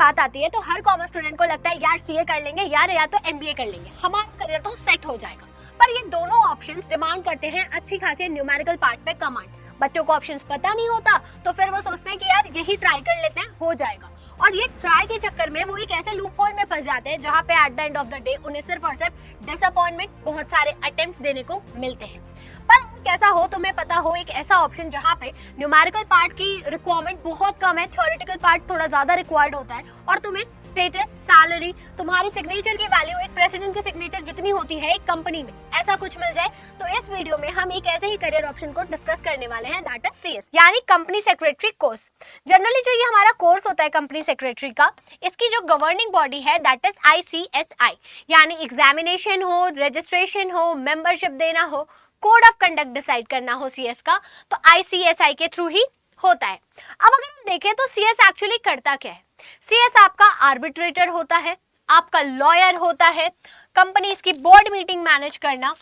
बात आती है तो हर कॉमर्स स्टूडेंट को लगता है यार सीए कर लेंगे यार, या तो एमबीए कर लेंगे, हमारा करियर तो सेट हो जाएगा। पर ये दोनों ऑप्शंस डिमांड करते हैं अच्छी खासी न्यूमेरिकल पार्ट पे कमांड। बच्चों को ऑप्शंस पता नहीं होता तो फिर वो सोचते हैं कि यार यही ट्राई कर लेते हैं, हो जाएगा। और ये ट्राई के चक्कर में वो एक ऐसे लूप होल में फंस जाते हैं जहाँ पे at the end of the day उन्हें सिर्फ और सिर्फ डिसअपॉइंटमेंट, बहुत सारे अटेम्प्ट्स देने को मिलते हैं। पर कैसा हो, तुम्हें पता हो एक ऐसा ऑप्शन जहाँ पे न्यूमेरिकल पार्ट की रिक्वायरमेंट बहुत कम है, थ्योरेटिकल पार्ट थोड़ा ज्यादा रिक्वायर्ड होता है, और तुम्हें स्टेटस, सैलरी, तुम्हारी सिग्नेचर की वैल्यू एक प्रेसिडेंट की सिग्नेचर जितनी होती है एक कंपनी में, ऐसा कुछ मिल जाए, तो इस वीडियो में हम एक ऐसे ही करियर ऑप्शन को डिस्कस करने वाले हैं, दैट इज सीएस यानी कंपनी सेक्रेटरी कोर्स। जनरली जो ये हमारा कोर्स होता है कंपनी सेक्रेटरी का, इसकी जो गवर्निंग बॉडी है दैट इज ICSI, यानी एग्जामिनेशन हो, रजिस्ट्रेशन हो, मेंबरशिप देना हो, कोड ऑफ कंडक्ट डिसाइड करना हो सीएस का, तो ICSI के थ्रू ही होता है। अब अगर हम देखें तो सीएस एक्चुअली करता क्या है? सीएस आपका आर्बिट्रेटर होता है, आपका लॉयर होता है, कंपनीज की बोर्ड मीटिंग मैनेज करना,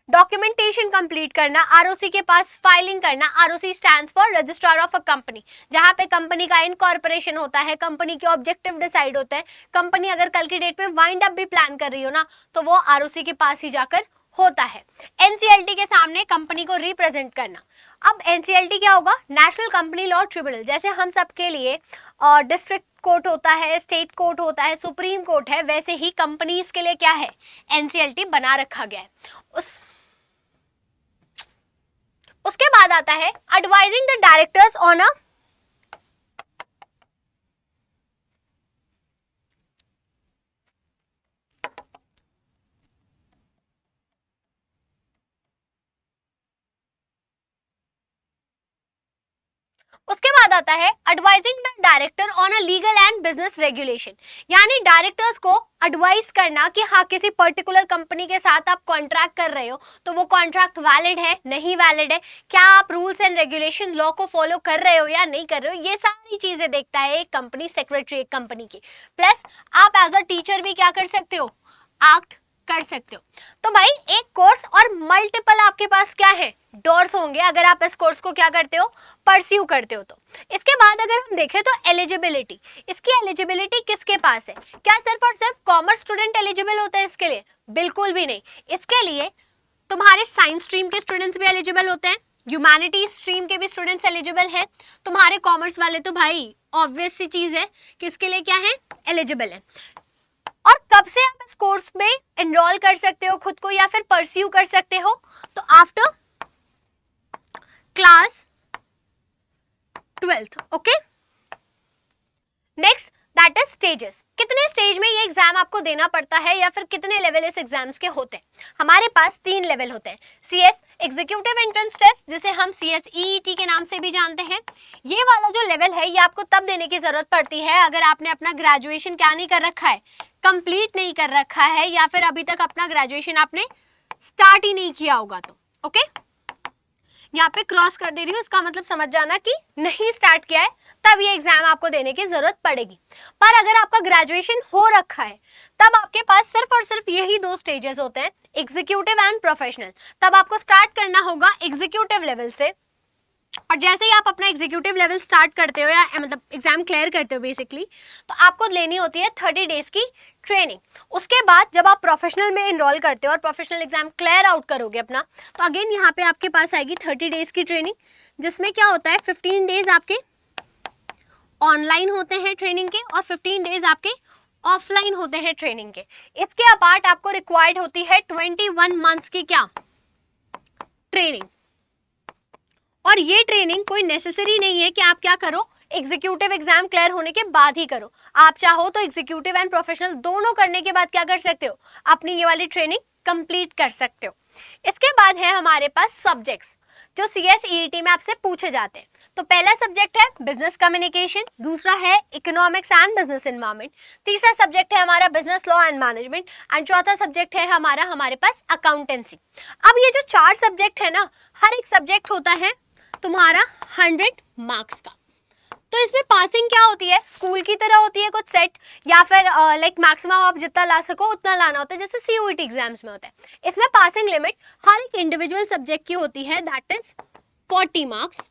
डॉक्यूमेंटेशन कंप्लीट करना, आरओसी के पास फाइलिंग करना। ROC stands for registrar of a company, जहां पे कंपनी का इनकॉर्पोरेशन होता है, कंपनी के ऑब्जेक्टिव डिसाइड होते हैं, कंपनी अगर कल की डेट में वाइंड अप भी प्लान कर रही हो ना तो वो आरओसी के पास ही जाकर होता है। एनसीएलटी के सामने कंपनी को रिप्रेजेंट करना। अब एनसीएलटी क्या होगा? National company law tribunal. जैसे हम सब के लिए डिस्ट्रिक्ट कोर्ट होता है, स्टेट कोर्ट होता है, सुप्रीम कोर्ट है, वैसे ही कंपनीज के लिए क्या है? एनसीएलटी बना रखा गया है। उसके बाद आता है advising the directors on a उसके बाद आता है advising the director on a legal and business regulation, यानी डायरेक्टर्स को एडवाइस करना कि हाँ किसी पर्टिकुलर कंपनी के साथ आप कॉन्ट्रैक्ट कर रहे हो तो वो कॉन्ट्रैक्ट वैलिड है, नहीं वैलिड है, क्या आप रूल्स एंड रेगुलेशन लॉ को फॉलो कर रहे हो या नहीं कर रहे हो, ये सारी चीजें देखता है एक कंपनी सेक्रेटरी एक कंपनी की। प्लस आप एज अ टीचर भी क्या कर सकते हो? एक्ट कर सकते हो। तो भाई एक कोर्स और मल्टीपल आपके पास क्या है? डोर्स होंगे अगर आप इस कोर्स को क्या करते हो? परस्यू करते हो। तो इसके बाद अगर हम देखें तो एलिजिबिलिटी, इसकी एलिजिबिलिटी किसके पास है? क्या सिर्फ और सिर्फ कॉमर्स स्टूडेंट एलिजिबल होते हैं इसके लिए? बिल्कुल भी नहीं। इसके लिए तुम्हारे साइंस स्ट्रीम के स्टूडेंट्स भी एलिजिबल होते हैं, ह्यूमैनिटीज स्ट्रीम के भी स्टूडेंट्स एलिजिबल हैं, तुम्हारे कॉमर्स वाले तो भाई ऑब्वियस सी चीज है कि इसके लिए क्या है? एलिजिबल है। और कब से आप इस कोर्स में एनरोल कर सकते हो खुद को या फिर परस्यू कर सकते हो? तो after class 12th। Okay, next that is stages. कितने स्टेज में ये एग्जाम आपको देना पड़ता है या फिर कितने लेवल इस एग्जाम्स के होते हैं? हमारे पास 3 लेवल होते हैं। सीएस एग्जीक्यूटिव एंट्रेंस टेस्ट, जिसे हम CSEET के नाम से भी जानते हैं। ये वाला जो लेवल है ये आपको तब देने की जरूरत पड़ती है अगर आपने अपना ग्रेजुएशन क्या नहीं कर रखा है? कंप्लीट नहीं कर रखा है, या फिर अभी तक अपना ग्रेजुएशन आपने स्टार्ट ही नहीं किया होगा तो। ओके, यहाँ पे क्रॉस कर दे रही हूँ, इसका मतलब समझ जाना कि नहीं स्टार्ट किया है तब ये एग्जाम आपको देने की जरूरत पड़ेगी। पर अगर आपका ग्रेजुएशन हो रखा है तब आपके पास सिर्फ और सिर्फ यही 2 स्टेजेस होते हैं, एग्जीक्यूटिव एंड प्रोफेशनल। तब आपको स्टार्ट करना होगा एग्जीक्यूटिव लेवल से, और जैसे ही आप अपना एग्जीक्यूटिव लेवल स्टार्ट करते हो या मतलब एग्जाम क्लियर करते हो बेसिकली, तो आपको लेनी होती है 30 डेज की ट्रेनिंग। उसके बाद जब आप प्रोफेशनल में इनरोल करते हो और प्रोफेशनल एग्जाम क्लियर आउट करोगे अपना, तो अगेन यहाँ पे आपके पास आएगी 30 डेज की ट्रेनिंग, जिसमें क्या होता है 15 डेज आपके ऑनलाइन होते हैं ट्रेनिंग के और 15 डेज आपके ऑफलाइन होते हैं ट्रेनिंग के। इसके अपार्ट आपको रिक्वायर्ड होती है 21 मंथ्स की क्या? ट्रेनिंग। और ये ट्रेनिंग कोई नेसेसरी नहीं है कि आप क्या करो? एग्जीक्यूटिव एग्जाम क्लियर होने के बाद ही करो। आप चाहो तो एग्जीक्यूटिव एंड प्रोफेशनल दोनों करने के बाद क्या कर सकते हो? अपनी ये वाली ट्रेनिंग कंप्लीट कर सकते हो। इसके बाद है हमारे पास सब्जेक्ट्स जो CSEET में आपसे पूछे जाते हैं। तो पहला सब्जेक्ट है बिजनेस कम्युनिकेशन, दूसरा है इकोनॉमिक्स एंड बिजनेस एनवायरनमेंट, तीसरा सब्जेक्ट है हमारा business law and management, and चौथा सब्जेक्ट है हमारे पास अकाउंटेंसी। अब ये जो 4 सब्जेक्ट है ना, हर एक सब्जेक्ट होता है तुम्हारा 100 मार्क्स का। तो इसमें पासिंग क्या होती है? स्कूल की तरह होती है कुछ सेट, या फिर लाइक मैक्सिमम आप जितना ला सको उतना लाना होता है, जैसे CUET एग्जाम्स में होता है। इसमें पासिंग लिमिट हर एक इंडिविजुअल सब्जेक्ट की होती है, that is 40 marks.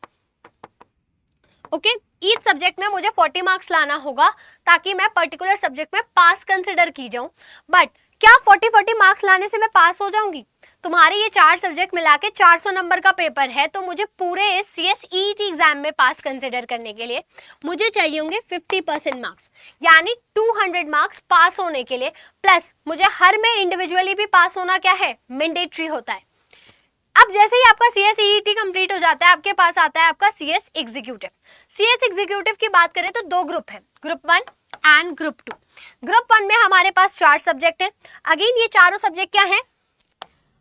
Okay, each subject में मुझे 40 मार्क्स लाना होगा ताकि मैं पर्टिकुलर सब्जेक्ट में पास कंसिडर की जाऊं। बट क्या 40 मार्क्स लाने से मैं पास हो जाऊंगी? तुम्हारे ये 4 सब्जेक्ट मिला के 400 नंबर का पेपर है, तो मुझे पूरे CSET एग्जाम में पास कंसिडर करने के लिए मुझे चाहिए होंगे 50% मार्क्स, यानी 200 मार्क्स पास होने के लिए। प्लस मुझे हर में इंडिविजुअली भी पास होना क्या है, मैंडेटरी होता है। अब जैसे ही आपका CSET कंप्लीट हो जाता है, आपके पास आता है आपका CS एग्जीक्यूटिव। CS एग्जीक्यूटिव की बात करें तो 2 ग्रुप है, ग्रुप 1 एंड ग्रुप 2। ग्रुप 1 में हमारे पास 4 सब्जेक्ट है। अगेन ये चारों सब्जेक्ट क्या है,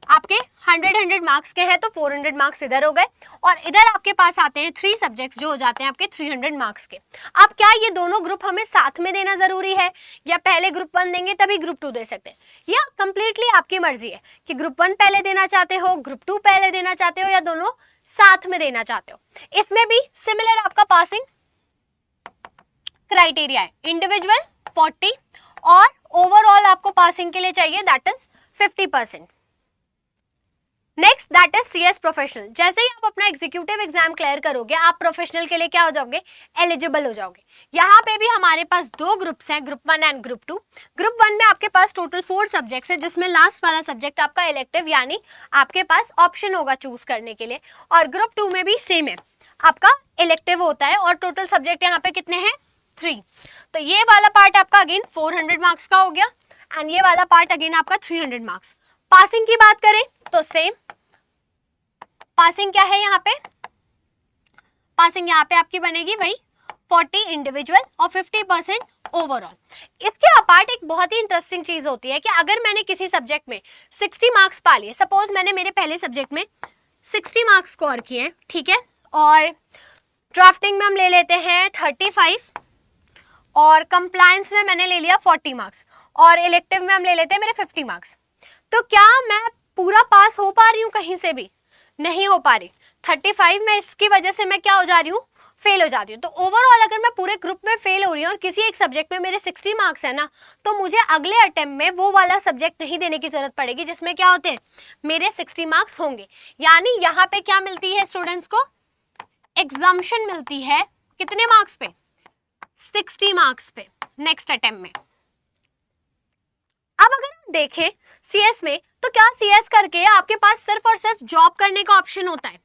आपके 100 मार्क्स के हैं, तो 400 मार्क्स इधर हो गए, और इधर आपके पास आते हैं 3 सब्जेक्ट्स जो हो जाते हैं आपके 300 मार्क्स के। अब क्या ये दोनों ग्रुप हमें साथ में देना जरूरी है, या पहले ग्रुप 1 देंगे तभी ग्रुप 2 दे सकते हैं, या कंप्लीटली आपकी मर्जी है कि ग्रुप 1 पहले देना चाहते हो, ग्रुप 2 पहले देना चाहते हो, या दोनों साथ में देना चाहते हो। इसमें भी सिमिलर आपका पासिंग क्राइटेरिया है, इंडिविजुअल 40 और ओवरऑल आपको पासिंग के लिए चाहिए that is 50%। Next that is CS professional. जैसे ही आप अपना एग्जीक्यूटिव एग्जाम क्लियर करोगे, आप प्रोफेशनल के लिए क्या हो जाओगे, एलिजिबल हो जाओगे। यहाँ पे भी हमारे पास 2 ग्रुप्स हैं, ग्रुप 1 एंड ग्रुप 2। ग्रुप 1 में आपके पास टोटल 4 सब्जेक्ट्स है, जिसमें लास्ट वाला सब्जेक्ट आपका इलेक्टिव, यानी आपके पास ऑप्शन होगा चूज करने के लिए। और ग्रुप 2 में भी सेम है, आपका इलेक्टिव होता है, और टोटल सब्जेक्ट यहाँ पे कितने हैं, 3। तो ये वाला पार्ट आपका अगेन 400 मार्क्स का हो गया, एंड ये वाला पार्ट अगेन आपका 300 मार्क्स। पासिंग की बात करें तो सेम पासिंग क्या है, यहाँ पे पासिंग यहाँ पे आपकी बनेगी वही 40 इंडिविजुअल और 50% ओवरऑल। इसके अपार्ट एक बहुत ही इंटरेस्टिंग चीज होती है कि अगर मैंने किसी सब्जेक्ट में 60 मार्क्स पा लिए, सपोज मैंने मेरे पहले सब्जेक्ट में 60 मार्क्स स्कोर किए, ठीक है, और ड्राफ्टिंग में हम ले लेते हैं 35, और कंप्लायंस में मैंने ले लिया 40 मार्क्स, और इलेक्टिव में हम ले लेते हैं मेरे 50 मार्क्स, तो क्या मैं पूरा पास हो पा रही हूँ? कहीं से भी नहीं हो पा रही। 35 में इसकी वजह से मैं क्या हो जा रही हूँ, फेल हो जाती हूँ। तो ओवरऑल अगर मैं पूरे ग्रुप में फेल हो रही हूँ और किसी एक सब्जेक्ट में मेरे 60 मार्क्स है ना, तो मुझे अगले अटेम्प्ट में वो वाला सब्जेक्ट नहीं देने की जरूरत पड़ेगी जिसमें क्या होते हैं, मेरे 60 मार्क्स होंगे। यानी यहाँ पे क्या मिलती है स्टूडेंट्स को, एग्जम्पशन मिलती है, कितने मार्क्स पे, 60 मार्क्स पे नेक्स्ट अटेम्प्ट में। अब अगर हम देखें CS में, तो क्या CS करके आपके पास सिर्फ और सिर्फ जॉब करने का ऑप्शन होता है?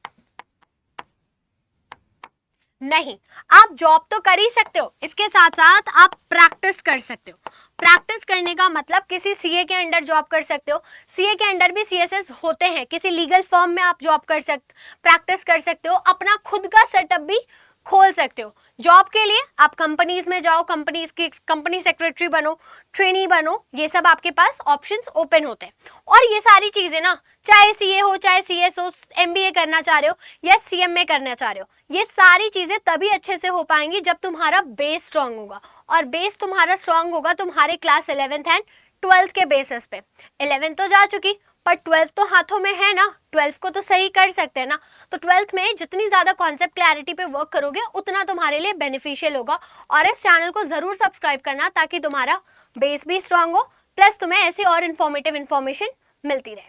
नहीं, आप जॉब तो कर ही सकते हो, इसके साथ साथ आप प्रैक्टिस कर सकते हो। प्रैक्टिस करने का मतलब किसी CA के अंडर जॉब कर सकते हो, CA के अंडर भी CSS होते हैं, किसी लीगल फर्म में आप जॉब कर प्रैक्टिस कर सकते हो, अपना खुद का सेटअप भी खोल सकते हो। जॉब के लिए आप कंपनीज में जाओ, कंपनीज की कंपनी सेक्रेटरी बनो, ट्रेनी बनो, ये सब आपके पास ऑप्शंस ओपन होते हैं। और ये सारी चीजें ना, चाहे CA हो, चाहे CS हो, MBA करना चाह रहे हो या CMA करना चाह रहे हो, ये सारी चीजें तभी अच्छे से हो पाएंगी जब तुम्हारा बेस स्ट्रांग होगा। और बेस तुम्हारा स्ट्रांग होगा तुम्हारे क्लास 11th एंड 12th के बेसिस पे। 11th तो जा चुकी, पर 12th तो हाथों में है ना, 12th को तो सही कर सकते हैं ना। तो 12th में जितनी ज्यादा कॉन्सेप्ट क्लैरिटी पे वर्क करोगे उतना तुम्हारे लिए बेनिफिशियल होगा। और इस चैनल को जरूर सब्सक्राइब करना ताकि तुम्हारा बेस भी स्ट्रांग हो, प्लस तुम्हें ऐसी और इन्फॉर्मेटिव इन्फॉर्मेशन मिलती रहे।